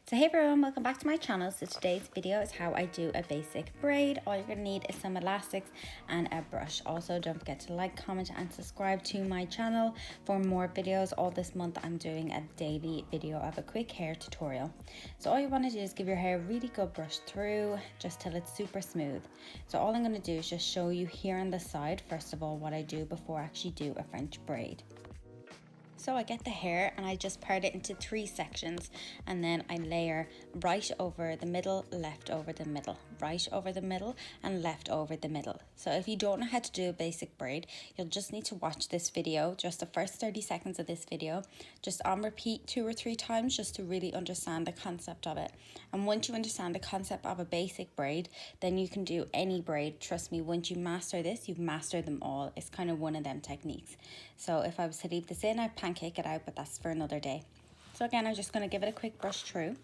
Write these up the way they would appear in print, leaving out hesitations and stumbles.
So hey everyone, welcome back to my channel. So today's video is how I do a basic braid. All you're gonna need is some elastics and a brush. Also, don't forget to like, comment and subscribe to my channel for more videos. All this month I'm doing a daily video of a quick hair tutorial. So all you want to do is give your hair a really good brush through just till it's super smooth. So all I'm going to do is just show you here on the side first of all what I do before I actually do a French braid. So I get the hair and I just part it into 3 sections, and then I layer right over the middle, left over the middle, right over the middle and left over the middle. So if you don't know how to do a basic braid, you'll just need to watch this video, just the first 30 seconds of this video, just on repeat 2 or 3 times just to really understand the concept of it. And once you understand the concept of a basic braid, then you can do any braid. Trust me, once you master this, you've mastered them all. It's kind of one of them techniques. So if I was to leave this in, I'd pancake it out, but that's for another day. So again, I'm just going to give it a quick brush through,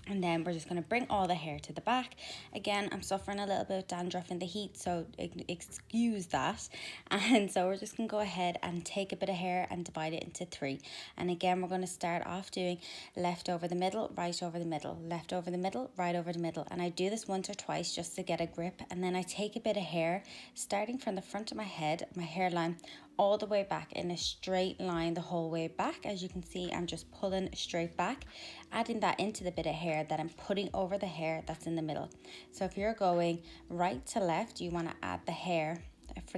and then we're just going to bring all the hair to the back. Again, I'm suffering a little bit of dandruff in the heat, so excuse that. And so we're just going to go ahead and take a bit of hair and divide it into 3. And again, we're going to start off doing left over the middle, right over the middle, left over the middle, right over the middle. And I do this once or twice just to get a grip. And then I take a bit of hair starting from the front of my head, my hairline, all the way back in a straight line the whole way back. As you can see, I'm just pulling straight back, adding that into the bit of hair that I'm putting over the hair that's in the middle. So if you're going right to left, you want to add the hair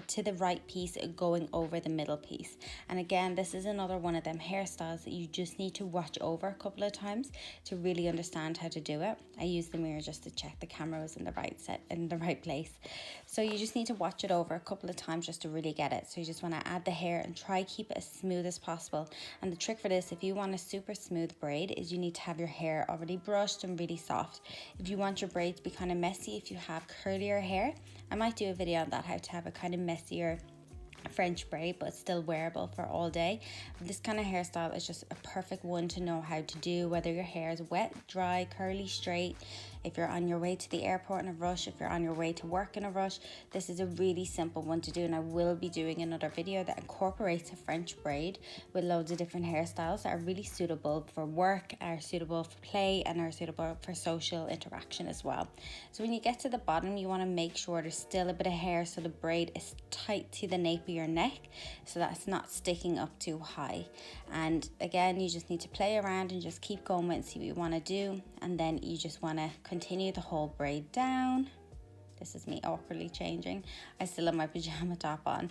to the right piece going over the middle piece. And again, this is another one of them hairstyles that you just need to watch over a couple of times to really understand how to do it. I use the mirror just to check the camera was in the right place. So you just need to watch it over a couple of times just to really get it. So you just want to add the hair and try keep it as smooth as possible. And the trick for this, if you want a super smooth braid, is you need to have your hair already brushed and really soft. If you want your braid to be kind of messy, if you have curlier hair, I might do a video on that, how to have a kind of messier French braid but still wearable for all day. This kind of hairstyle is just a perfect one to know how to do, whether your hair is wet, dry, curly, straight. If you're on your way to the airport in a rush, if you're on your way to work in a rush, this is a really simple one to do. And I will be doing another video that incorporates a French braid with loads of different hairstyles that are really suitable for work, are suitable for play, and are suitable for social interaction as well. So when you get to the bottom, you want to make sure there's still a bit of hair so the braid is tight to the nape of your neck, so that's not sticking up too high. And again, you just need to play around and just keep going and see what you want to do. And then you just want to continue the whole braid down. This is me awkwardly changing. I still have my pajama top on.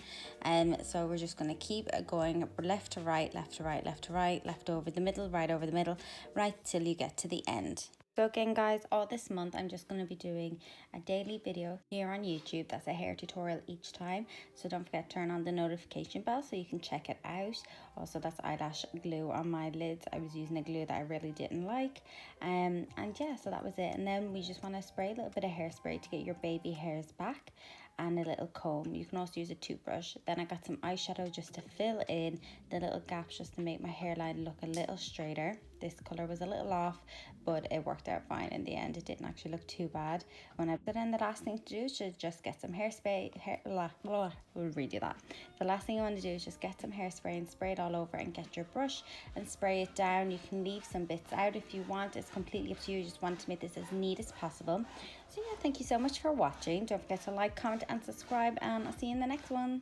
So we're just going to keep going left to right, left to right, left to right, left over the middle, right over the middle, right till you get to the end. So again guys, all this month I'm just going to be doing a daily video here on YouTube. That's a hair tutorial each time. So don't forget to turn on the notification bell so you can check it out. Also, that's eyelash glue on my lids. I was using a glue that I really didn't like. And yeah, so that was it. And then we just want to spray a little bit of hairspray to get your baby hairs back, and a little comb. You can also use a toothbrush. Then I got some eyeshadow just to fill in the little gaps, just to make my hairline look a little straighter. This color was a little off, but it worked out fine in the end. It didn't actually look too bad. Then the last thing to do is just get some hairspray. We'll redo that. The last thing you want to do is just get some hairspray and spray it all over, and get your brush and spray it down. You can leave some bits out if you want. It's completely up to you. You just want to make this as neat as possible. So yeah, thank you so much for watching. Don't forget to like, comment and subscribe, and I'll see you in the next one.